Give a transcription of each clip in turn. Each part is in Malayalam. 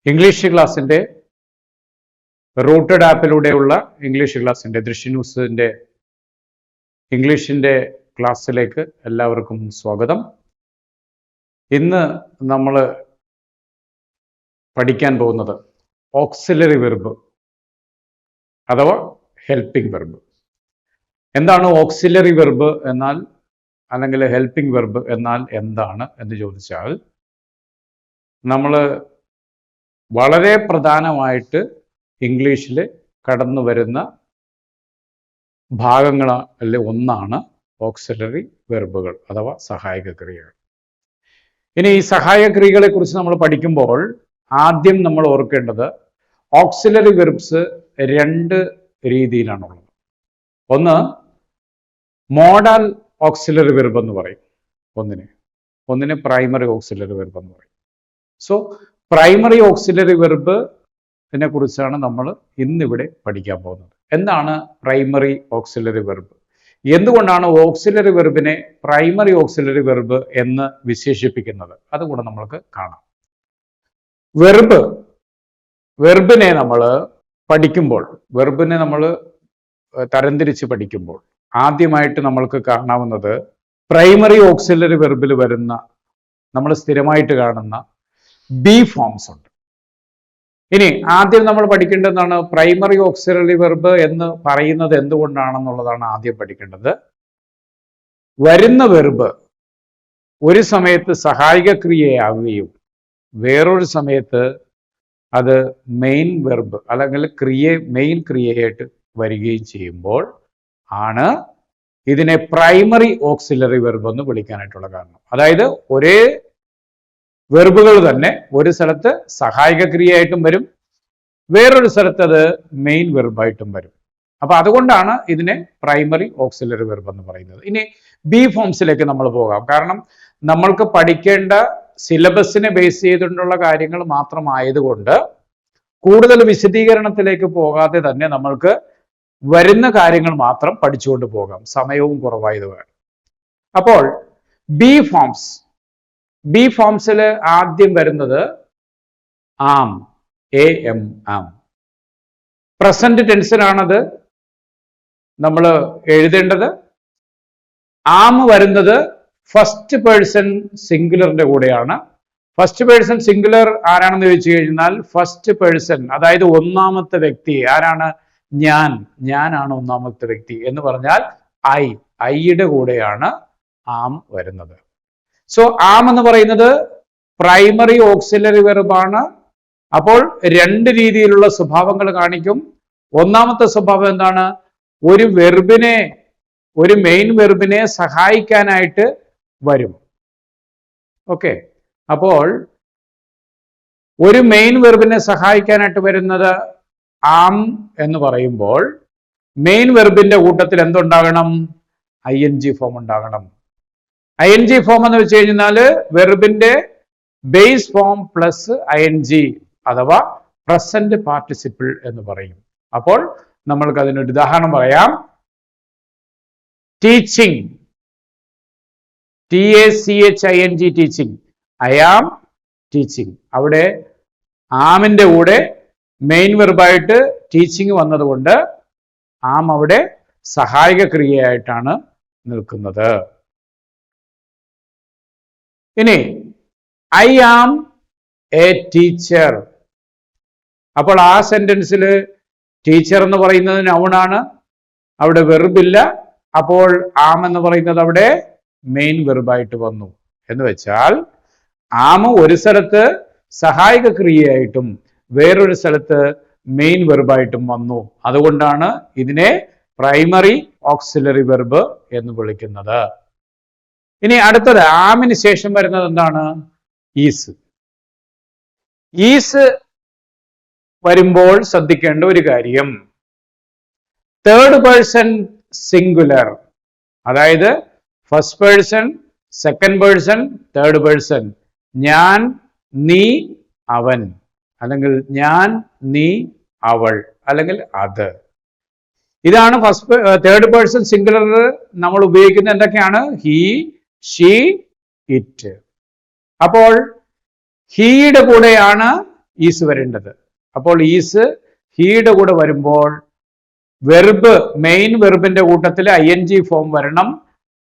ഇംഗ്ലീഷ് ക്ലാസ്സിൻ്റെ റൂട്ടഡ് ആപ്പിലൂടെയുള്ള ഇംഗ്ലീഷ് ക്ലാസ്സിൻ്റെ ദൃശ്യ ന്യൂസിൻ്റെ ഇംഗ്ലീഷിൻ്റെ ക്ലാസ്സിലേക്ക് എല്ലാവർക്കും സ്വാഗതം. ഇന്ന് നമ്മൾ പഠിക്കാൻ പോകുന്നത് ഓക്സിലറി വെർബ് അഥവാ ഹെൽപ്പിംഗ് വെർബ്. എന്താണ് ഓക്സിലറി വെർബ് എന്നാൽ, അല്ലെങ്കിൽ ഹെൽപ്പിംഗ് വെർബ് എന്നാൽ എന്താണ് എന്ന് ചോദിച്ചാൽ, നമ്മൾ വളരെ പ്രധാനമായിട്ട് ഇംഗ്ലീഷിൽ കടന്നു വരുന്ന ഭാഗങ്ങളിൽ ഒന്നാണ് ഓക്സിലറി വെർബുകൾ അഥവാ സഹായക ക്രിയകൾ. ഇനി ഈ സഹായക ക്രിയകളെ കുറിച്ച് നമ്മൾ പഠിക്കുമ്പോൾ ആദ്യം നമ്മൾ ഓർക്കേണ്ടത് ഓക്സിലറി വെർബ്സ് രണ്ട് രീതിയിലാണുള്ളത്. ഒന്ന് മോഡൽ ഓക്സിലറി വെർബ് എന്ന് പറയും, ഒന്നിനെ പ്രൈമറി ഓക്സിലറി വെർബ് എന്ന് പറയും. സോ പ്രൈമറി ഓക്സിലറി വെർബിനെ കുറിച്ചാണ് നമ്മൾ ഇന്നിവിടെ പഠിക്കാൻ പോകുന്നത്. എന്താണ് പ്രൈമറി ഓക്സിലറി വെർബ്? എന്തുകൊണ്ടാണ് ഓക്സിലറി വെർബിനെ പ്രൈമറി ഓക്സിലറി വെർബ് എന്ന് വിശേഷിപ്പിക്കുന്നത്? അതുകൂടെ നമ്മൾക്ക് കാണാം. വെർബിനെ നമ്മൾ പഠിക്കുമ്പോൾ, വെർബിനെ നമ്മൾ തരംതിരിച്ച് പഠിക്കുമ്പോൾ ആദ്യമായിട്ട് നമ്മൾക്ക് കാണാവുന്നത് പ്രൈമറി ഓക്സിലറി വെർബിൽ വരുന്ന, നമ്മൾ സ്ഥിരമായിട്ട് കാണുന്ന ബി ഫോംസ് ഉണ്ട്. ഇനി ആദ്യം നമ്മൾ പഠിക്കേണ്ടതാണ് പ്രൈമറി ഓക്സിലറി വെർബ് എന്ന് പറയുന്നത് എന്തുകൊണ്ടാണെന്നുള്ളതാണ് ആദ്യം പഠിക്കേണ്ടത്. വരുന്ന വെർബ് ഒരു സമയത്ത് സഹായക ക്രിയയാവുകയും വേറൊരു സമയത്ത് അത് മെയിൻ വെർബ് അല്ലെങ്കിൽ മെയിൻ ക്രിയയായിട്ട് വരികയും ചെയ്യുമ്പോൾ ആണ് ഇതിനെ പ്രൈമറി ഓക്സിലറി വെർബ് എന്ന് വിളിക്കാനായിട്ടുള്ള കാരണം. അതായത് ഒരേ വെർബുകൾ തന്നെ ഒരു സ്ഥലത്ത് സഹായക ക്രിയയായിട്ടും വരും, വേറൊരു സ്ഥലത്ത് അത് മെയിൻ വെർബായിട്ടും വരും. അപ്പൊ അതുകൊണ്ടാണ് ഇതിനെ പ്രൈമറി ഓക്സിലറി വെർബ് എന്ന് പറയുന്നത്. ഇനി ബി ഫോംസിലേക്ക് നമ്മൾ പോകാം. കാരണം നമ്മൾക്ക് പഠിക്കേണ്ട സിലബസിനെ ബേസ് ചെയ്തിട്ടുള്ള കാര്യങ്ങൾ മാത്രമായതുകൊണ്ട് കൂടുതൽ വിശദീകരണത്തിലേക്ക് പോകാതെ തന്നെ നമ്മൾക്ക് വരുന്ന കാര്യങ്ങൾ മാത്രം പഠിച്ചുകൊണ്ട് പോകാം, സമയവും കുറവായതുകൊണ്ട്. അപ്പോൾ ബി ഫോംസിൽ ആദ്യം വരുന്നത് ആം, ആം. പ്രസന്റ് ടെൻസിലാണത് നമ്മൾ എഴുതേണ്ടത്. ആം വരുന്നത് ഫസ്റ്റ് പേഴ്സൺ സിംഗുലറിന്റെ കൂടെയാണ്. ഫസ്റ്റ് പേഴ്സൺ സിംഗുലർ ആരാണെന്ന് ചോദിച്ചു കഴിഞ്ഞാൽ ഫസ്റ്റ് പേഴ്സൺ, അതായത് ഒന്നാമത്തെ വ്യക്തി ആരാണ്? ഞാനാണ് ഒന്നാമത്തെ വ്യക്തി എന്ന് പറഞ്ഞാൽ ഐയുടെ കൂടെയാണ് ആം വരുന്നത്. സോ ആം എന്ന് പറയുന്നത് പ്രൈമറി ഓക്സിലറി വെർബാണ്. അപ്പോൾ രണ്ട് രീതിയിലുള്ള സ്വഭാവങ്ങൾ കാണിക്കും. ഒന്നാമത്തെ സ്വഭാവം എന്താണ്? ഒരു മെയിൻ വെർബിനെ സഹായിക്കാനായിട്ട് വരും. ഓക്കെ, അപ്പോൾ ഒരു മെയിൻ വെർബിനെ സഹായിക്കാനായിട്ട് വരുന്നത് ആം എന്ന് പറയുമ്പോൾ മെയിൻ വെർബിന്റെ കൂട്ടത്തിൽ എന്തുണ്ടാകണം? ING ഫോം ഉണ്ടാകണം. ING ഫോം എന്ന് വെച്ച് കഴിഞ്ഞാൽ വെർബിന്റെ ബേസ് ഫോം പ്ലസ് ING അഥവാ പ്രസന്റ് പാർട്ടിസിപ്പിൾ എന്ന് പറയും. അപ്പോൾ നമ്മൾക്ക് അതിനൊരു ഉദാഹരണം പറയാം. Teaching, TACHING, teaching. I am teaching. അവിടെ ആമിന്റെ കൂടെ മെയിൻ വെർബായിട്ട് ടീച്ചിങ് വന്നതുകൊണ്ട് ആം അവിടെ സഹായക ക്രിയയായിട്ടാണ് നിൽക്കുന്നത്. ഇനി ഐ ആം എ ടീച്ചർ. അപ്പോൾ ആ സെന്റൻസിൽ ടീച്ചർ എന്ന് പറയുന്നത് നൗണാണ്, അവിടെ വെർബില്ല. അപ്പോൾ ആം എന്ന് പറയുന്നത് അവിടെ മെയിൻ വെർബായിട്ട് വന്നു. എന്ന് വെച്ചാൽ ആം ഒരു സ്ഥലത്ത് സഹായക ക്രിയയായിട്ടും വേറൊരു സ്ഥലത്ത് മെയിൻ വെർബായിട്ടും വന്നു. അതുകൊണ്ടാണ് ഇതിനെ പ്രൈമറി ഓക്സിലറി വെർബ് എന്ന് വിളിക്കുന്നത്. ഇനി അടുത്തത് ആമിന് ശേഷം വരുന്നത് എന്താണ്? ഈസ് വരുമ്പോൾ ശ്രദ്ധിക്കേണ്ട ഒരു കാര്യം, തേർഡ് പേഴ്സൺ സിംഗുലർ, അതായത് first person, second person, third person. ഞാൻ, നീ, അവൻ, അല്ലെങ്കിൽ ഞാൻ, നീ, അവൾ, അല്ലെങ്കിൽ അത്. ഇതാണ് തേർഡ് പേഴ്സൺ സിംഗുലർ നമ്മൾ ഉപയോഗിക്കുന്നത്. എന്തൊക്കെയാണ്? He, she, it. അപ്പോൾ ഹീയുടെ കൂടെയാണ് ഈസ് വരേണ്ടത്. അപ്പോൾ ഈസ് ഹീയുടെ കൂടെ വരുമ്പോൾ വെർബ്, മെയിൻ വെർബിന്റെ കൂട്ടത്തിൽ ING ഫോം വരണം.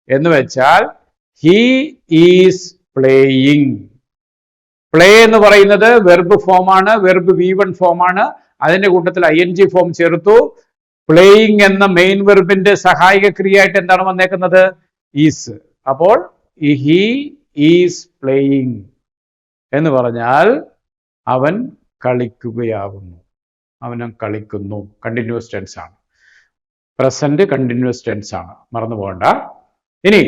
എന്ന് വെച്ചാൽ ഹി ഈസ് പ്ലേയിങ്. പ്ലേ എന്ന് പറയുന്നത് വെർബ് ഫോമാണ്, വെർബ് V1 ഫോമാണ്. അതിന്റെ കൂട്ടത്തിൽ ING ഫോം ചേർത്തു. പ്ലേയിങ് എന്ന മെയിൻ വെർബിന്റെ സഹായക ക്രിയയായിട്ട് എന്താണ് വന്നേക്കുന്നത്? ഈസ്. അപ്പോൾ ഹി ഈസ് പ്ലേയിങ് എന്ന് പറഞ്ഞാൽ അവൻ കളിക്കുകയാകുന്നു, അവൻ കളിക്കുന്നു. കണ്ടിന്യൂസ് ടെൻസ് ആണ്, പ്രസന്റ് കണ്ടിന്യൂസ് ടെൻസ് ആണ്, മറന്നു പോകണ്ട. ഇനി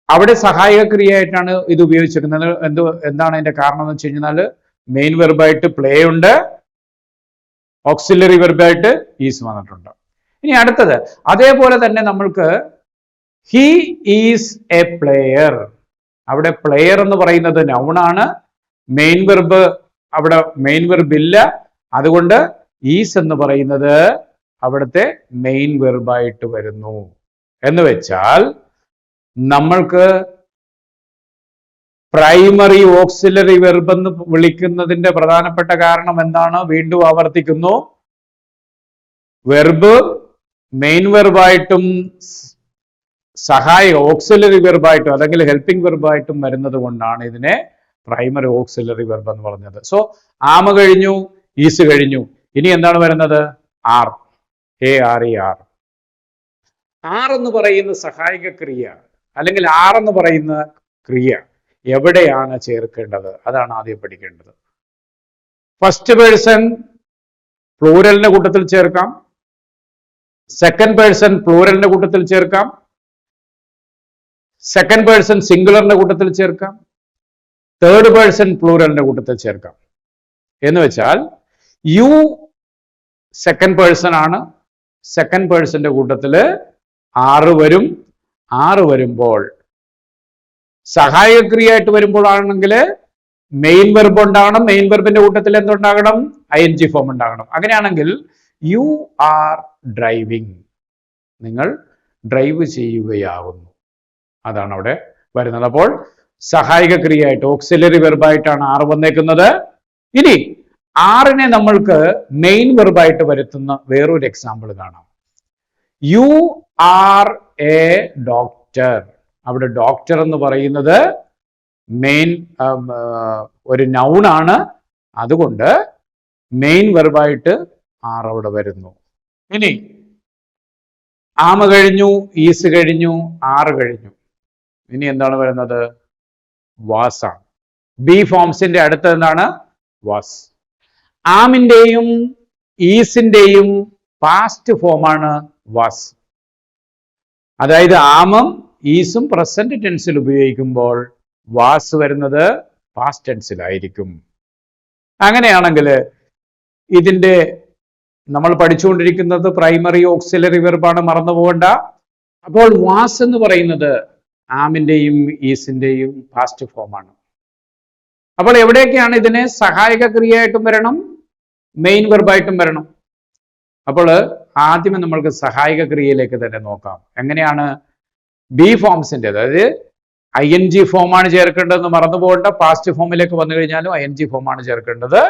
അവിടെ സഹായക ക്രിയയായിട്ടാണ് ഇത് ഉപയോഗിച്ചിരിക്കുന്നത്. എന്താണ് അതിന്റെ കാരണം എന്ന് വെച്ച് കഴിഞ്ഞാൽ മെയിൻ വെർബായിട്ട് പ്ലേ ഉണ്ട്, ഓക്സിലറി വെർബായിട്ട് ഈസ് വന്നിട്ടുണ്ട്. ഇനി അടുത്തത് അതേപോലെ തന്നെ നമ്മൾക്ക് ഹി ഈസ് എ പ്ലെയർ. അവിടെ പ്ലെയർ എന്ന് പറയുന്നത് നൗണാണ്, മെയിൻ വെർബ് അവിടെ മെയിൻ വെർബ് ഇല്ല. അതുകൊണ്ട് ഈസ് എന്ന് പറയുന്നത് അവിടുത്തെ മെയിൻ വെർബായിട്ട് വരുന്നു. എന്ന് വെച്ചാൽ നമ്മൾക്ക് പ്രൈമറി ഓക്സിലറി വെർബ് എന്ന് വിളിക്കുന്നതിന്റെ പ്രധാനപ്പെട്ട കാരണം എന്താണ്? വീണ്ടും ആവർത്തിക്കുന്നു. വെർബ് മെയിൻ വെർബായിട്ടും സഹായക ഓക്സിലറി വെർബായിട്ടും അല്ലെങ്കിൽ ഹെൽപ്പിംഗ് വെർബായിട്ടും വരുന്നത് കൊണ്ടാണ് ഇതിനെ പ്രൈമറി ഓക്സിലറി വെർബ് എന്ന് പറഞ്ഞത്. സോ ആമ കഴിഞ്ഞു, ഈസ് കഴിഞ്ഞു. ഇനി എന്താണ് വരുന്നത്? ആർ. ARER. ആർ എന്ന് പറയുന്ന സഹായക ക്രിയ അല്ലെങ്കിൽ ആർ എന്ന് പറയുന്ന ക്രിയ എവിടെയാണ് ചേർക്കേണ്ടത്? അതാണ് ആദ്യം പഠിക്കേണ്ടത്. ഫസ്റ്റ് പേഴ്സൺ പ്ലൂരലിന്റെ കൂട്ടത്തിൽ ചേർക്കാം, സെക്കൻഡ് പേഴ്സൺ പ്ലൂരലിന്റെ കൂട്ടത്തിൽ ചേർക്കാം, സെക്കൻഡ് പേഴ്സൺ സിംഗുലറിന്റെ കൂട്ടത്തിൽ ചേർക്കാം, തേർഡ് പേഴ്സൺ പ്ലൂരലിന്റെ കൂട്ടത്തിൽ ചേർക്കാം. എന്ന് വെച്ചാൽ യു സെക്കൻഡ് പേഴ്സൺ ആണ്, സെക്കൻഡ് പേഴ്സന്റെ കൂട്ടത്തില് ആറ് വരും. ആറ് വരുമ്പോൾ സഹായക ക്രിയയായിട്ട് വരുമ്പോഴാണെങ്കിൽ മെയിൻ വെർബ് ഉണ്ടാകണം, മെയിൻ വെർബിന്റെ കൂട്ടത്തിൽ എന്തുണ്ടാകണം? ING ഫോം ഉണ്ടാകണം. അങ്ങനെയാണെങ്കിൽ യു ആർ ഡ്രൈവിംഗ്, നിങ്ങൾ ഡ്രൈവ് ചെയ്യുകയാകുന്നു, അതാണ് അവിടെ വരുന്നത്. അപ്പോൾ സഹായക ക്രിയയായിട്ട് ഓക്സിലറി വെർബായിട്ടാണ് ആറ് വന്നേക്കുന്നത്. ഇനി ആറിനെ നമ്മൾക്ക് മെയിൻ വെർബായിട്ട് വരുത്തുന്ന വേറൊരു എക്സാമ്പിൾ കാണാം. You are A doctor. അവിടെ ഡോക്ടർ എന്ന് പറയുന്നത് മെയിൻ ഒരു നൗണാണ്. അതുകൊണ്ട് മെയിൻ വെർബായിട്ട് ആർ അവിടെ വരുന്നു. ഇനി ആമ കഴിഞ്ഞു, ഈസ് കഴിഞ്ഞു, ആറ് കഴിഞ്ഞു. ഇനി എന്താണ് വരുന്നത്? വാസ് ആണ്. ബി ഫോംസിന്റെ അടുത്ത് എന്താണ്? വാസ്. ആമിന്റെയും ഈസിന്റെയും പാസ്റ്റ് ഫോമാണ് വാസ്. അതായത് ആമും ഈസും പ്രസന്റ് ടെൻസിൽ ഉപയോഗിക്കുമ്പോൾ വാസ് വരുന്നത് പാസ്റ്റ് ടെൻസിലായിരിക്കും. അങ്ങനെയാണെങ്കിൽ ഇതിന്റെ നമ്മൾ പഠിച്ചുകൊണ്ടിരിക്കുന്നത് പ്രൈമറി ഓക്സിലറി വെർബാണ്, മറന്നു പോകണ്ട. അപ്പോൾ വാസ് എന്ന് പറയുന്നത് ആമിന്റെയും ഈസിന്റെയും പാസ്റ്റ് ഫോമാണ്. അപ്പോൾ എവിടെയൊക്കെയാണ് ഇതിനെ സഹായക ക്രിയയായിട്ടും വരണം, മെയിൻ വെർബായിട്ടും വരണം. അപ്പോൾ ആദ്യമേ നമ്മൾക്ക് സഹായക ക്രിയയിലേക്ക് തന്നെ നോക്കാം. എങ്ങനെയാണ്? ബി ഫോംസിന്റെ, അതായത് ING ഫോമാണ് ചേർക്കേണ്ടതെന്ന് മറന്നു പോകേണ്ട. പാസ്റ്റ് ഫോമിലേക്ക് വന്നു കഴിഞ്ഞാലും ING ഫോമാണ് ചേർക്കേണ്ടത്.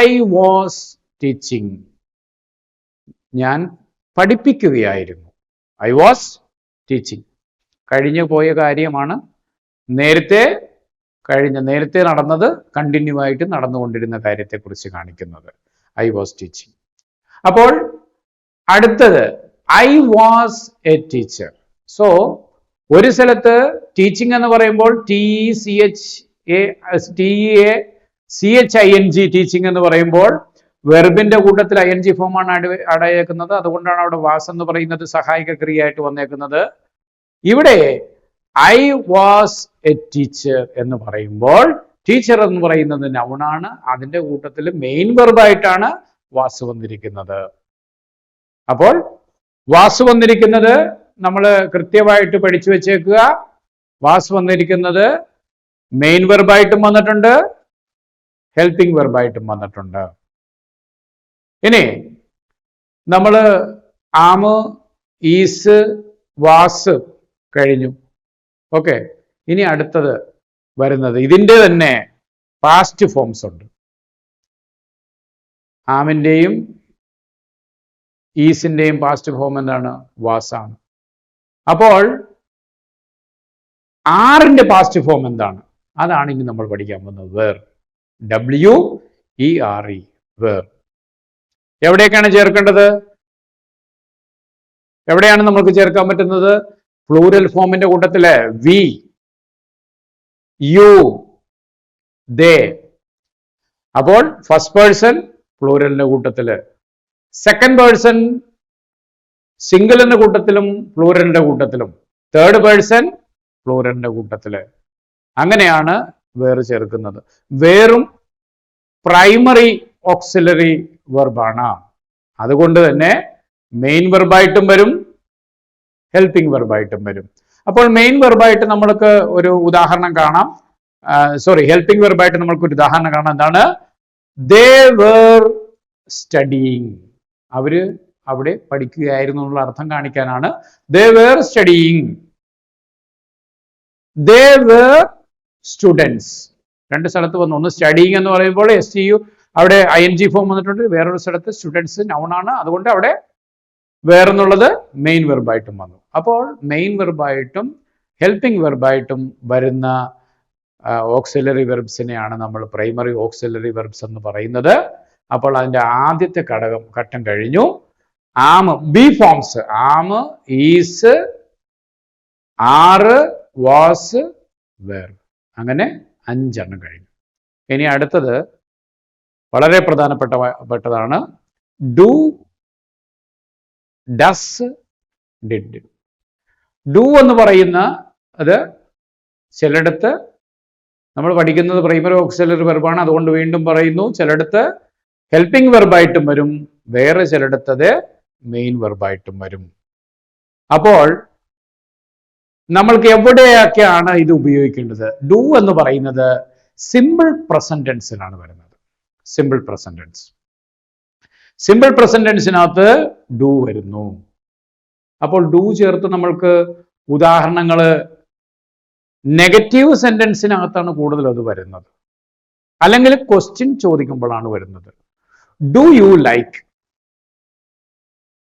ഐ വാസ് ടീച്ചിങ്, ഞാൻ പഠിപ്പിക്കുകയായിരുന്നു. ഐ വാസ് ടീച്ചിങ് കഴിഞ്ഞു പോയ കാര്യമാണ്. നേരത്തെ നടന്നത് കണ്ടിന്യൂ ആയിട്ട് നടന്നുകൊണ്ടിരുന്ന കാര്യത്തെക്കുറിച്ച് കാണിക്കുന്നത് ഐ വാസ് ടീച്ചിങ്. അപ്പോൾ അടുത്തത് I was A teacher. So ഒരു സ്ഥലത്ത് ടീച്ചിങ് എന്ന് പറയുമ്പോൾ TECHING ടീച്ചിങ് എന്ന് പറയുമ്പോൾ വെർബിന്റെ കൂട്ടത്തിൽ ING ഫോമാണ് അടയേക്കുന്നത്. അതുകൊണ്ടാണ് അവിടെ വാസ് എന്ന് പറയുന്നത് സഹായക ക്രിയയായിട്ട് വന്നേക്കുന്നത്. ഇവിടെ ഐ വാസ് എ ടീച്ചർ എന്ന് പറയുമ്പോൾ ടീച്ചർ എന്ന് പറയുന്നത് നൗണാണ്. അതിന്റെ കൂട്ടത്തിൽ മെയിൻ വെർബായിട്ടാണ് വാസ് വന്നിരിക്കുന്നത്. അപ്പോൾ വാസ് വന്നിരിക്കുന്നത് നമ്മൾ കൃത്യമായിട്ട് പഠിച്ചു വെച്ചേക്കുക. വാസ് വന്നിരിക്കുന്നത് മെയിൻ വെർബായിട്ടും വന്നിട്ടുണ്ട്, ഹെൽപ്പിംഗ് വെർബായിട്ടും വന്നിട്ടുണ്ട്. ഇനി നമ്മൾ ആമ്, ഈസ്, വാസ് കഴിഞ്ഞു. ഓക്കെ, ഇനി അടുത്തത് വരുന്നത് ഇതിൻ്റെ തന്നെ പാസ്റ്റ് ഫോംസ് ഉണ്ട്. ആമിൻ്റെയും ഈസിൻ്റെയും പാസ്റ്റ് ഫോം എന്താണ്? വാസാണ്. അപ്പോൾ ആറിൻ്റെ പാസ്റ്റ് ഫോം എന്താണ്? അതാണ് ഇനി നമ്മൾ പഠിക്കാൻ പോകുന്നത്. വേർ. WERE. വേർ. എവിടേക്കാണ് ചേർക്കേണ്ടത്? എവിടെയാണ് നമുക്ക് ചേർക്കാൻ പറ്റുന്നത്? പ്ലൂരൽ ഫോമിന്റെ കൂട്ടത്തില് വി, യു, ദേ. അപ്പോൾ ഫസ്റ്റ് പേഴ്സൺ പ്ലൂരലിന്റെ കൂട്ടത്തില്, സെക്കൻഡ് പേഴ്സൺ സിംഗിളിന്റെ കൂട്ടത്തിലും പ്ലൂരലിന്റെ കൂട്ടത്തിലും, തേർഡ് പേഴ്സൺ പ്ലൂരലിന്റെ കൂട്ടത്തില്. അങ്ങനെയാണ് വേർ ചേർക്കുന്നത്. വേറും പ്രൈമറി ഓക്സിലറി വെർബാണ്. അതുകൊണ്ട് തന്നെ മെയിൻ വെർബായിട്ടും വരും, ഹെൽപ്പിംഗ് വെർബായിട്ടും വരും. അപ്പോൾ മെയിൻ വെർബായിട്ട് നമ്മൾക്ക് ഒരു ഉദാഹരണം കാണാം. ഹെൽപ്പിംഗ് വെർബായിട്ട് നമ്മൾക്ക് ഒരു ഉദാഹരണം കാണാം. എന്താണ്? They were studying. അവര് അവിടെ പഠിക്കുകയായിരുന്നു എന്നുള്ള അർത്ഥം കാണിക്കാനാണ് they were studying. They were students. രണ്ട് സ്ഥലത്ത് വന്നു. ഒന്ന് സ്റ്റഡിയിങ് എന്ന് പറയുമ്പോൾ STU അവിടെ ING ഫോം വന്നിട്ടുണ്ട്. വേറൊരു സ്ഥലത്ത് സ്റ്റുഡൻസ് നൗണാണ്. അതുകൊണ്ട് അവിടെ വേറെന്നുള്ളത് മെയിൻ വെർബായിട്ടും വന്നു. അപ്പോൾ മെയിൻ വെർബായിട്ടും ഹെൽപ്പിംഗ് വെർബായിട്ടും വരുന്ന ഓക്സിലറി വെർബ്സിനെയാണ് നമ്മൾ പ്രൈമറി ഓക്സിലറി വെർബ്സ് എന്ന് പറയുന്നത്. അപ്പോൾ അതിൻ്റെ ആദ്യത്തെ ഘട്ടം കഴിഞ്ഞു. ആം, ബി ഫോംസ് ആം, ഈസ്, ആറ്, വാസ്, വേർ. അങ്ങനെ 5 എണ്ണം കഴിഞ്ഞു. ഇനി അടുത്തത് വളരെ പ്രധാനപ്പെട്ടതാണ്. Do, does, did. ഡു എന്ന് പറയുന്ന അത് ചിലയിടത്ത് നമ്മൾ പഠിക്കുന്നത് പ്രൈമറി ഓക്സിലറി വെർബാണ്. അതുകൊണ്ട് വീണ്ടും പറയുന്നു, ചിലയിടത്ത് ഹെൽപ്പിംഗ് വെർബായിട്ടും വരും, വേറെ ചിലയിടത്തത് മെയിൻ വെർബായിട്ടും വരും. അപ്പോൾ നമ്മൾക്ക് എവിടെയൊക്കെയാണ് ഇത് ഉപയോഗിക്കേണ്ടത്? ഡു എന്ന് പറയുന്നത് സിമ്പിൾ പ്രസന്റ് ടെൻസിലാണ് വരുന്നത്. Simple present tense. Simple present ടെൻസിനകത്ത് ഡു വരുന്നു. അപ്പോൾ ഡു ചേർത്ത് നമ്മൾക്ക് ഉദാഹരണങ്ങൾ നെഗറ്റീവ് സെന്റൻസിനകത്താണ് കൂടുതൽ അത് വരുന്നത്, അല്ലെങ്കിൽ ക്വസ്റ്റ്യൻ ചോദിക്കുമ്പോഴാണ് വരുന്നത്. Do you like?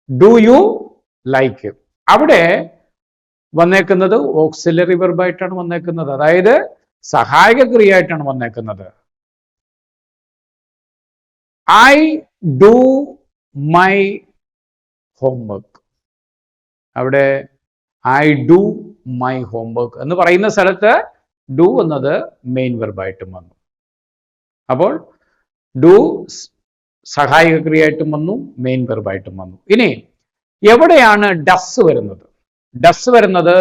Do you like അവിടെ വന്നേക്കുന്നത് ഓക്സിലറി വെർബായിട്ടാണ് വന്നേക്കുന്നത്. അതായത് സഹായക ക്രിയയായിട്ടാണ് വന്നേക്കുന്നത്. I do my homework. അവിടെ ഐ ഡു മൈ ഹോംവർക്ക് എന്ന് പറയുന്ന സ്ഥലത്ത് ഡു എന്നത് മെയിൻ വെർബായിട്ടും വന്നു. അപ്പോൾ ഡു സഹായക ക്രിയയായിട്ടും വന്നു, മെയിൻ വെർബായിട്ടും വന്നു. ഇനി എവിടെയാണ് ഡസ് വരുന്നത്? ഡസ് വരുന്നത്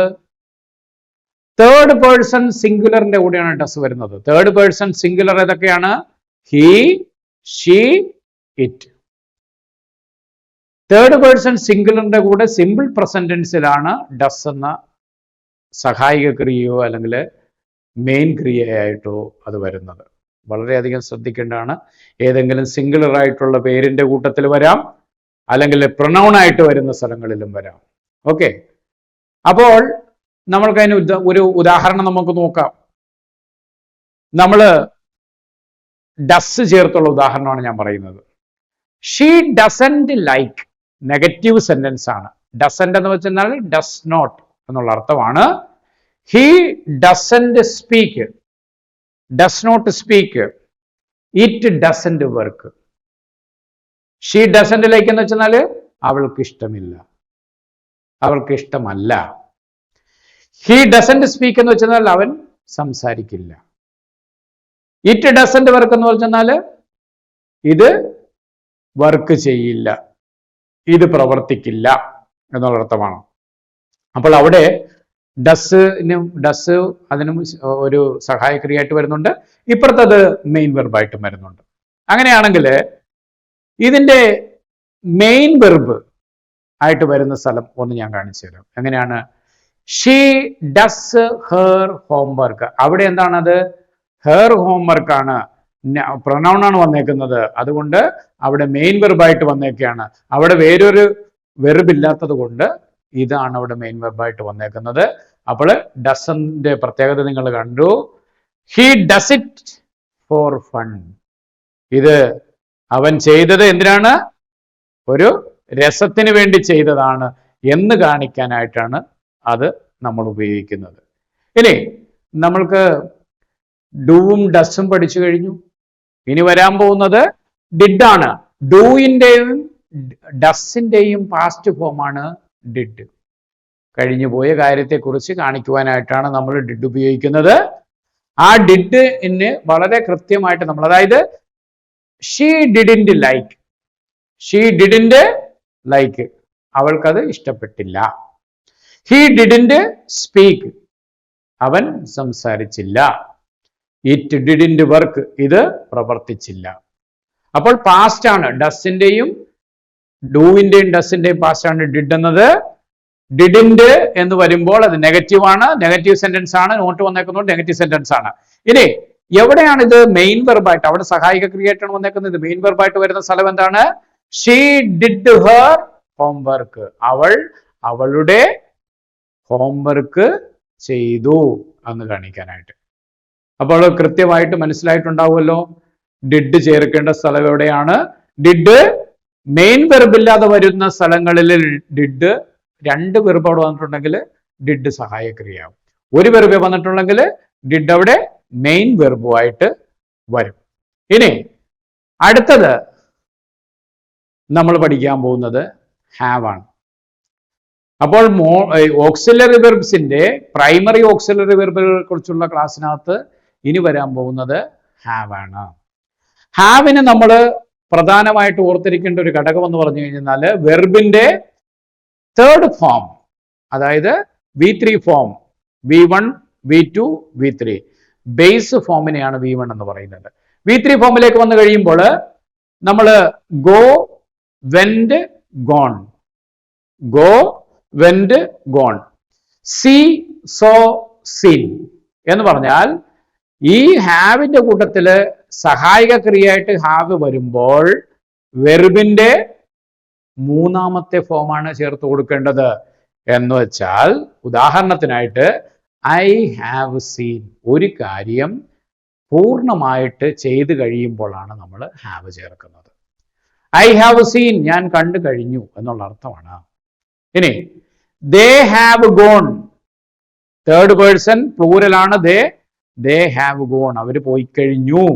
തേർഡ് പേഴ്സൺ സിംഗുലറിന്റെ കൂടെയാണ് ഡസ് വരുന്നത്. തേർഡ് പേഴ്സൺ സിംഗുലർ ഏതൊക്കെയാണ്? He, she, it. Third person സിംഗുലറിന്റെ കൂടെ സിമ്പിൾ പ്രസന്റ് ടെൻസിലാണ് ഡസ് എന്ന സഹായിക ക്രിയയോ അല്ലെങ്കിൽ മെയിൻ ക്രിയയായിട്ടോ അത് വരുന്നത്. വളരെയധികം ശ്രദ്ധിക്കേണ്ടതാണ്. ഏതെങ്കിലും സിംഗുലർ ആയിട്ടുള്ള പേരിന്റെ കൂട്ടത്തിൽ വരാം, അല്ലെങ്കിൽ പ്രൊനൗൺ ആയിട്ട് വരുന്ന സ്ഥലങ്ങളിലും വരാം. ഓക്കെ, അപ്പോൾ നമ്മൾക്ക് അതിന് ഒരു ഉദാഹരണം നമുക്ക് നോക്കാം. നമ്മൾ ഡസ് ചേർത്തുള്ള ഉദാഹരണമാണ് ഞാൻ പറയുന്നത്. She doesn't like. Negative sentence ആണ്. ഡസൻറ്റ് എന്ന് വെച്ചാൽ ഡസ് നോട്ട് എന്നുള്ള അർത്ഥമാണ്. He doesn't speak. Does not speak. It doesn't work. She doesn't like എന്ന് വെച്ചാൽ അവൾക്ക് ഇഷ്ടമില്ല, അവൾക്ക് ഇഷ്ടമല്ല. ഹി ഡസൻറ്റ് സ്പീക്ക് എന്ന് വെച്ചാൽ അവൻ സംസാരിക്കില്ല. ഇറ്റ് ഡസൻറ്റ് വർക്ക് എന്ന് പറഞ്ഞാൽ ഇത് വർക്ക് ചെയ്യില്ല, ഇത് പ്രവർത്തിക്കില്ല എന്നുള്ള അർത്ഥമാണ്. അപ്പോൾ അവിടെ ഡസ് അതിനും ഒരു സഹായക്രിയയായിട്ട് വരുന്നുണ്ട്, ഇപ്പുറത്തത് മെയിൻ വെർബായിട്ടും വരുന്നുണ്ട്. അങ്ങനെയാണെങ്കിൽ ഇതിൻ്റെ മെയിൻ വെർബ് ആയിട്ട് വരുന്ന സ്ഥലം ഒന്ന് ഞാൻ കാണിച്ചു തരാം. എങ്ങനെയാണ്? She does her homework. അവിടെ എന്താണത്? ഹെർ ഹോംവർക്ക് ആണ്, പ്രൊനൗൺ ആണ് വന്നേക്കുന്നത്. അതുകൊണ്ട് അവിടെ മെയിൻ വെർബായിട്ട് വന്നേക്കുകയാണ്. അവിടെ വേറൊരു വെർബ് ഇല്ലാത്തത് കൊണ്ട് ഇതാണ് അവിടെ മെയിൻ വെർബായിട്ട് വന്നേക്കുന്നത്. അപ്പോൾ ഡസിന്റെ പ്രത്യേകത നിങ്ങൾ കണ്ടു. He does it for fun. ഇത് അവൻ ചെയ്തത് എന്തിനാണ്? ഒരു രസത്തിന് വേണ്ടി ചെയ്തതാണ് എന്ന് കാണിക്കാനായിട്ടാണ് അത് നമ്മൾ ഉപയോഗിക്കുന്നത്. ഇനി നമ്മൾക്ക് ഡൂവും ഡസും പഠിച്ചു കഴിഞ്ഞു. ഇനി വരാൻ പോകുന്നത് ഡിഡാണ്. ഡൂയിന്റെയും ഡസിന്റെയും പാസ്റ്റ് ഫോമാണ് ഡിഡ്. കഴിഞ്ഞു പോയ കാര്യത്തെക്കുറിച്ച് കാണിക്കുവാനായിട്ടാണ് നമ്മൾ ഡിഡ് ഉപയോഗിക്കുന്നത്. ആ ഡിഡിന് വളരെ കൃത്യമായിട്ട് നമ്മൾ, അതായത് she didn't like, she didn't like, അവൾക്കത് ഇഷ്ടപ്പെട്ടില്ല. ഹി ഡിഡിന്റ് സ്പീക്ക്, അവൻ സംസാരിച്ചില്ല. ഇറ്റ് ഡിഡിന്റ് വർക്ക്, ഇത് പ്രവർത്തിച്ചില്ല. അപ്പോൾ പാസ്റ്റ് ആണ്. ഡസിന്റെയും ഡൂവിന്റെയും ഡസിന്റെയും പാസ്റ്റ് ആണ് ഡിഡ് എന്നത്. ഡിഡിന്റ് എന്ന് വരുമ്പോൾ അത് നെഗറ്റീവ് ആണ്, നെഗറ്റീവ് സെന്റൻസ് ആണ്. നോട്ട് വന്നേക്കുന്നത് നെഗറ്റീവ് സെന്റൻസ് ആണ്. ഇനി എവിടെയാണ് ഇത് മെയിൻ വെർബായിട്ട്? അവിടെ സഹായിക ക്രിയേറ്റാണ് വന്നേക്കുന്നത്. മെയിൻ വെർബായിട്ട് വരുന്ന സ്ഥലം എന്താണ്? ഷീ ഡിഡ് ഹർ ഹോംവർക്ക്, അവൾ അവളുടെ ഹോംവർക്ക് ചെയ്തു എന്ന് കാണിക്കാനായിട്ട്. അപ്പോൾ കൃത്യമായിട്ട് മനസ്സിലായിട്ടുണ്ടാവുമല്ലോ ഡിഡ് ചേർക്കേണ്ട സ്ഥലം എവിടെയാണ്. ഡിഡ് മെയിൻ വെർബില്ലാതെ വരുന്ന സ്ഥലങ്ങളിൽ ഡിഡ്, രണ്ട് വെർബ് അവിടെ വന്നിട്ടുണ്ടെങ്കിൽ ഡിഡ് സഹായക്രിയയാവും. ഒരു വെർബ് വന്നിട്ടുണ്ടെങ്കിൽ ഡിഡ് അവിടെ മെയിൻ വെർബുമായിട്ട് വരും. ഇനി അടുത്തത് നമ്മൾ പഠിക്കാൻ പോകുന്നത് ഹാവ് ആണ്. അപ്പോൾ ഓക്സിലറി വെർബ്സിന്റെ പ്രൈമറി ഓക്സിലറി വെർബുകളെ കുറിച്ചുള്ള ക്ലാസ്സിനകത്ത് ഇനി വരാൻ പോകുന്നത് ഹാവ് ആണ്. ഹാവിന് നമ്മൾ പ്രധാനമായിട്ട് ഓർത്തിരിക്കേണ്ട ഒരു ഘടകം എന്ന് പറഞ്ഞു കഴിഞ്ഞാൽ വെർബിന്റെ തേർഡ് ഫോം, അതായത് V3 form, V1, V2, V3 base ഫോമിനെയാണ് V1 എന്ന് പറയുന്നത്. V3 ഫോമിലേക്ക് വന്നു കഴിയുമ്പോൾ നമ്മൾ go, went, gone, go, went, gone, see, saw, seen എന്ന് പറഞ്ഞാൽ ഈ ഹാവിന്റെ കൂട്ടത്തില് സഹായിക ക്രിയയായിട്ട് ഹാവ് വരുമ്പോൾ വെർബിന്റെ മൂന്നാമത്തെ ഫോമാണ് ചേർത്ത് കൊടുക്കേണ്ടത്. എന്ന് വെച്ചാൽ ഉദാഹരണത്തിനായിട്ട് ഐ ഹാവ് സീൻ, ഒരു കാര്യം പൂർണ്ണമായിട്ട് ചെയ്തു കഴിയുമ്പോഴാണ് നമ്മൾ ഹാവ് ചേർക്കുന്നത്. ഐ ഹാവ് സീൻ, ഞാൻ കണ്ടു കഴിഞ്ഞു എന്നുള്ള അർത്ഥമാണ്. ഇനി they have gone, third person പ്ലൂരലാണ് ദേ ഹാവ് ഗോൺ, അവര് പോയി കഴിഞ്ഞു.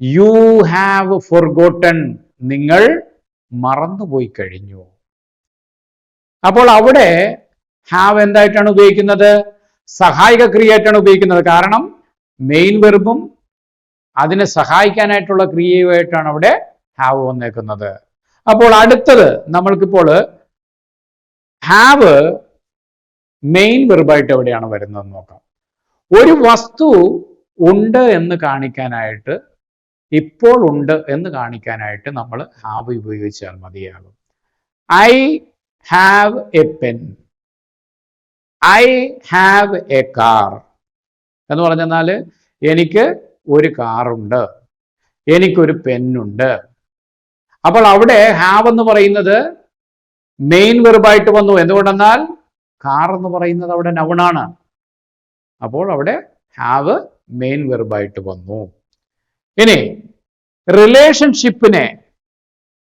യു ഹാവ് ഫോർഗോട്ടൺ, നിങ്ങൾ മറന്നുപോയി കഴിഞ്ഞു. അപ്പോൾ അവിടെ ഹാവ് എന്തായിട്ടാണ് ഉപയോഗിക്കുന്നത്? സഹായിക ക്രിയയായിട്ടാണ് ഉപയോഗിക്കുന്നത്. കാരണം മെയിൻ വെർബും അതിനെ സഹായിക്കാനായിട്ടുള്ള ക്രിയയുമായിട്ടാണ് അവിടെ ഹാവ് വന്നേക്കുന്നത്. അപ്പോൾ അടുത്തത് നമ്മൾക്കിപ്പോൾ ഹാവ് മെയിൻ വെർബായിട്ട് എവിടെയാണ് വരുന്നതെന്ന് നോക്കാം. ഒരു വസ്തു ഉണ്ട് എന്ന് കാണിക്കാനായിട്ട്, ഇപ്പോൾ ഉണ്ട് എന്ന് കാണിക്കാനായിട്ട് നമ്മൾ ഹാവ് ഉപയോഗിച്ചാൽ മതിയാകും. I have A pen, I have A car എന്ന് പറഞ്ഞാൽ എനിക്ക് ഒരു കാറുണ്ട്, എനിക്കൊരു പെന്നുണ്ട്. അപ്പോൾ അവിടെ ഹാവ് എന്ന് പറയുന്നത് മെയിൻ വെർബായിട്ട് വന്നു. എന്തുകൊണ്ടെന്നാൽ കാർ എന്ന് പറയുന്നത് അവിടെ നൗണാണ്. അപ്പോൾ അവിടെ ഹാവ് മെയിൻ വെർബായിട്ട് വന്നു. ഇനി റിലേഷൻഷിപ്പിനെ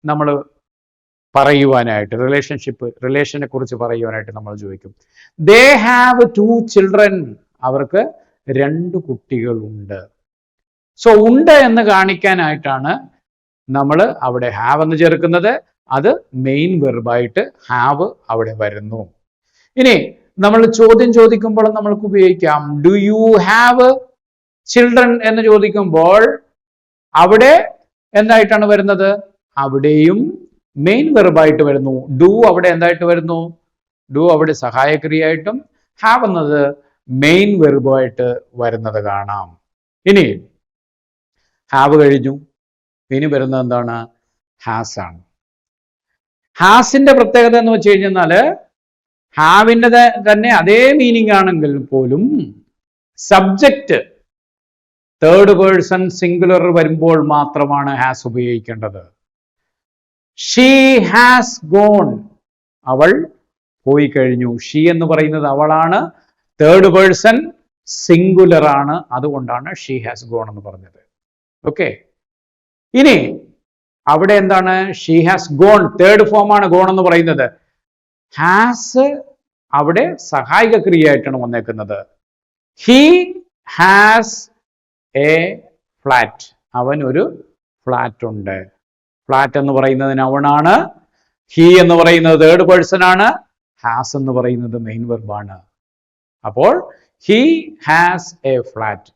നമ്മൾ പറയുവാനായിട്ട്, റിലേഷനെ കുറിച്ച് പറയുവാനായിട്ട് നമ്മൾ ചോദിക്കും ദേ ഹാവ് 2 ചിൽഡ്രൻ, അവർക്ക് 2 കുട്ടികളുണ്ട്. സോ ഉണ്ട് എന്ന് കാണിക്കാനായിട്ടാണ് നമ്മൾ അവിടെ ഹാവ് എന്ന് ചേർക്കുന്നത്. അത് മെയിൻ വെർബായിട്ട് ഹാവ് അവിടെ വരുന്നു. ഇനി നമ്മൾ ചോദ്യം ചോദിക്കുമ്പോൾ നമ്മൾക്ക് ഉപയോഗിക്കാം ഡു യു ഹാവ് ചിൽഡ്രൻ എന്ന് ചോദിക്കുമ്പോൾ അവിടെ എന്തായിട്ടാണ് വരുന്നത്? അവിടെയും മെയിൻ വെർബായിട്ട് വരുന്നു. ഡു അവിടെ എന്തായിട്ട് വരുന്നു? ഡു അവിടെ സഹായക്രിയയായിട്ടും ഹാവ് എന്നത് മെയിൻ വെർബായിട്ട് വരുന്നത് കാണാം. ഇനി ഹാവ് കഴിഞ്ഞു, ഇനി വരുന്നത് എന്താണ്? ഹാസ് ആണ്. ഹാസിന്റെ പ്രത്യേകത എന്ന് വെച്ച് കഴിഞ്ഞാൽ ഹാവിൻ്റെ തന്നെ അതേ മീനിങ് ആണെങ്കിൽ പോലും സബ്ജക്റ്റ് തേർഡ് പേഴ്സൺ സിംഗുലർ വരുമ്പോൾ മാത്രമാണ് ഹാസ് ഉപയോഗിക്കേണ്ടത്. ഷീ ഹാസ് ഗോൺ, അവൾ പോയി കഴിഞ്ഞു. ഷീ എന്ന് പറയുന്നത് അവളാണ്, തേർഡ് പേഴ്സൺ സിംഗുലർ ആണ്, അതുകൊണ്ടാണ് ഷീ ഹാസ് ഗോൺ എന്ന് പറഞ്ഞത്. ഓക്കെ, ഇനി അവിടെ എന്താണ്? ഷീ ഹാസ് ഗോൺ, തേർഡ് ഫോമാണ് ഗോൺ എന്ന് പറയുന്നത്. ഹാസ് അവിടെ സഹായക ക്രിയയായിട്ടാണ് വന്നേക്കുന്നത്. ഹി ഹാസ് എ ഫ്ലാറ്റ്, അവൻ ഒരു ഫ്ലാറ്റ് ഉണ്ട്. ഫ്ലാറ്റ് എന്ന് പറയുന്നത് നൗണാണ്, ഹി എന്ന് പറയുന്നത് തേർഡ് പേഴ്സൺ ആണ്, ഹാസ് എന്ന് പറയുന്നത് മെയിൻ വെർബാണ്. അപ്പോൾ ഹി ഹാസ് എ ഫ്ലാറ്റ്.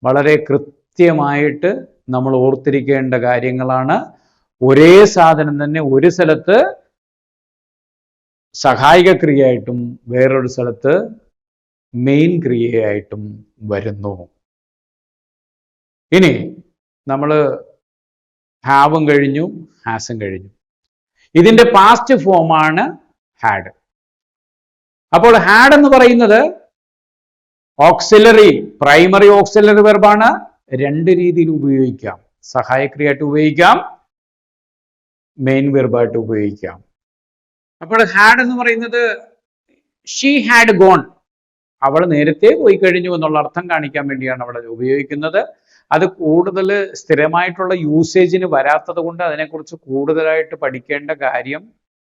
വളരെ കൃത്യമായിട്ട് നമ്മൾ ഓർത്തിരിക്കേണ്ട കാര്യങ്ങളാണ്. ഒരേ സാധനം തന്നെ ഒരു സ്ഥലത്ത് സഹായിക ക്രിയയായിട്ടും വേറൊരു സ്ഥലത്ത് മെയിൻ ക്രിയയായിട്ടും വരുന്നു. ഇനി നമ്മൾ ഹാവും കഴിഞ്ഞു, ഹാസും കഴിഞ്ഞു. ഇതിന്റെ പാസ്റ്റ് ഫോമാണ് ഹാഡ്. അപ്പോൾ ഹാഡ് എന്ന് പറയുന്നത് ഓക്സിലറി, പ്രൈമറി ഓക്സിലറി വെർബാണ്. രണ്ട് രീതിയിൽ ഉപയോഗിക്കാം. സഹായക്രിയയായിട്ട് ഉപയോഗിക്കാം, മെയിൻ വെർബായിട്ട് ഉപയോഗിക്കാം. അപ്പോൾ ഹാഡ് എന്ന് പറയുന്നത് ഷീ ഹാഡ് ഗോൺ, അവൾ നേരത്തെ പോയി കഴിഞ്ഞു എന്നുള്ള അർത്ഥം കാണിക്കാൻ വേണ്ടിയാണ് അവിടെ ഉപയോഗിക്കുന്നത്. അത് കൂടുതൽ സ്ഥിരമായിട്ടുള്ള യൂസേജിന് വരാത്തത് കൊണ്ട് അതിനെക്കുറിച്ച് കൂടുതലായിട്ട് പഠിക്കേണ്ട കാര്യം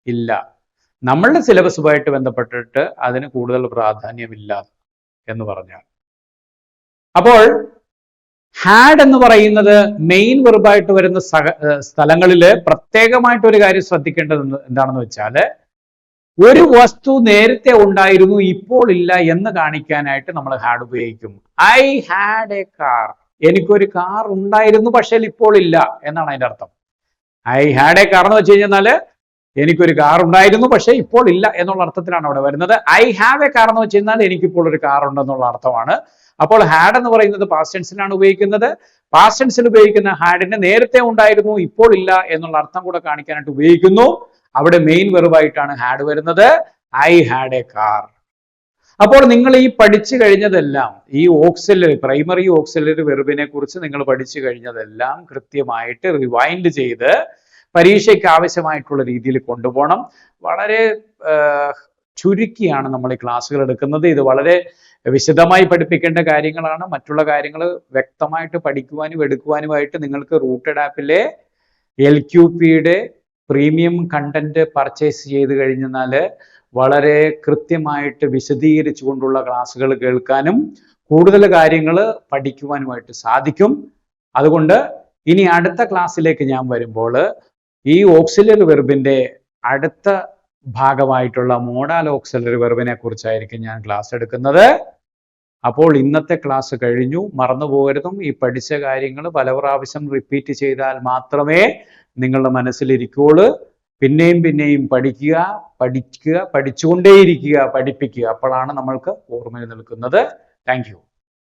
ഇല്ല. നമ്മളുടെ സിലബസുമായിട്ട് ബന്ധപ്പെട്ടിട്ട് അതിന് കൂടുതൽ പ്രാധാന്യമില്ല എന്ന് പറഞ്ഞാൽ. അപ്പോൾ ഹാഡ് എന്ന് പറയുന്നത് മെയിൻ വെർബായിട്ട് വരുന്ന സ്ഥലങ്ങളിൽ പ്രത്യേകമായിട്ട് ഒരു കാര്യം ശ്രദ്ധിക്കേണ്ടത് എന്താണെന്ന് വെച്ചാൽ, ഒരു വസ്തു നേരത്തെ ഉണ്ടായിരുന്നു ഇപ്പോൾ ഇല്ല എന്ന് കാണിക്കാനായിട്ട് നമ്മൾ ഹാഡ് ഉപയോഗിക്കും. ഐ ഹാഡ് എ കാർ, എനിക്കൊരു കാർ ഉണ്ടായിരുന്നു പക്ഷേ ഇപ്പോൾ ഇല്ല എന്നാണ് അതിന്റെ അർത്ഥം. ഐ ഹാഡ് എ കാർ എന്ന് വെച്ച് കഴിഞ്ഞാല് എനിക്കൊരു കാർ ഉണ്ടായിരുന്നു പക്ഷേ ഇപ്പോൾ ഇല്ല എന്നുള്ള അർത്ഥത്തിലാണ് അവിടെ വരുന്നത്. ഐ ഹാവ് എ കാർ എന്ന് വെച്ച് കഴിഞ്ഞാൽ എനിക്കിപ്പോൾ ഒരു കാർ ഉണ്ടെന്നുള്ള അർത്ഥമാണ്. അപ്പോൾ ഹാഡ് എന്ന് പറയുന്നത് പാസ്റ്റ് ടെൻസിലാണ് ഉപയോഗിക്കുന്നത്. പാസ്റ്റ് ടെൻസിൽ ഉപയോഗിക്കുന്ന ഹാഡിന് നേരത്തെ ഉണ്ടായിരുന്നു ഇപ്പോൾ ഇല്ല എന്നുള്ള അർത്ഥം കൂടെ കാണിക്കാനായിട്ട് ഉപയോഗിക്കുന്നു. അവിടെ മെയിൻ വെർബായിട്ടാണ് ഹാഡ് വരുന്നത്. I had A car. അപ്പോൾ നിങ്ങൾ ഈ പഠിച്ചു കഴിഞ്ഞതെല്ലാം, ഈ ഓക്സിലറി, പ്രൈമറി ഓക്സിലറി വെർബിനെ കുറിച്ച് നിങ്ങൾ പഠിച്ചു കഴിഞ്ഞതെല്ലാം കൃത്യമായിട്ട് റിവൈൻഡ് ചെയ്ത് പരീക്ഷയ്ക്ക് ആവശ്യമായിട്ടുള്ള രീതിയിൽ കൊണ്ടുപോകണം. വളരെ ചുരുക്കിയാണ് നമ്മൾ ഈ ക്ലാസ്സുകൾ എടുക്കുന്നത്. ഇത് വളരെ വിശദമായി പഠിപ്പിക്കേണ്ട കാര്യങ്ങളാണ്. മറ്റുള്ള കാര്യങ്ങൾ വ്യക്തമായിട്ട് പഠിക്കുവാനും എടുക്കുവാനുമായിട്ട് നിങ്ങൾക്ക് റൂട്ടഡ് ആപ്പിലെ LQPയുടെ പ്രീമിയം കണ്ടന്റ് പർച്ചേസ് ചെയ്ത് കഴിഞ്ഞാൽ വളരെ കൃത്യമായിട്ട് വിശദീകരിച്ചു കൊണ്ടുള്ള ക്ലാസ്സുകൾ കേൾക്കാനും കൂടുതൽ കാര്യങ്ങൾ പഠിക്കുവാനുമായിട്ട് സാധിക്കും. അതുകൊണ്ട് ഇനി അടുത്ത ക്ലാസ്സിലേക്ക് ഞാൻ വരുമ്പോൾ ഈ ഓക്സിലറി വെർബിന്റെ അടുത്ത ഭാഗമായിട്ടുള്ള മോഡൽ ഓക്സിലറി വെർബിനെ കുറിച്ചായിരിക്കും ഞാൻ ക്ലാസ് എടുക്കുന്നത്. അപ്പോൾ ഇന്നത്തെ ക്ലാസ് കഴിഞ്ഞു. മറന്നു പോകരുതും, ഈ പഠിച്ച കാര്യങ്ങൾ പല പ്രാവശ്യം റിപ്പീറ്റ് ചെയ്താൽ മാത്രമേ നിങ്ങളുടെ മനസ്സിലിരിക്കുള്ളൂ. പിന്നെയും പിന്നെയും പഠിക്കുക, പഠിച്ചുകൊണ്ടേയിരിക്കുക, പഠിപ്പിക്കുക. അപ്പോഴാണ് നമ്മൾക്ക് ഓർമ്മയിൽ നിൽക്കുന്നത്. Thank you.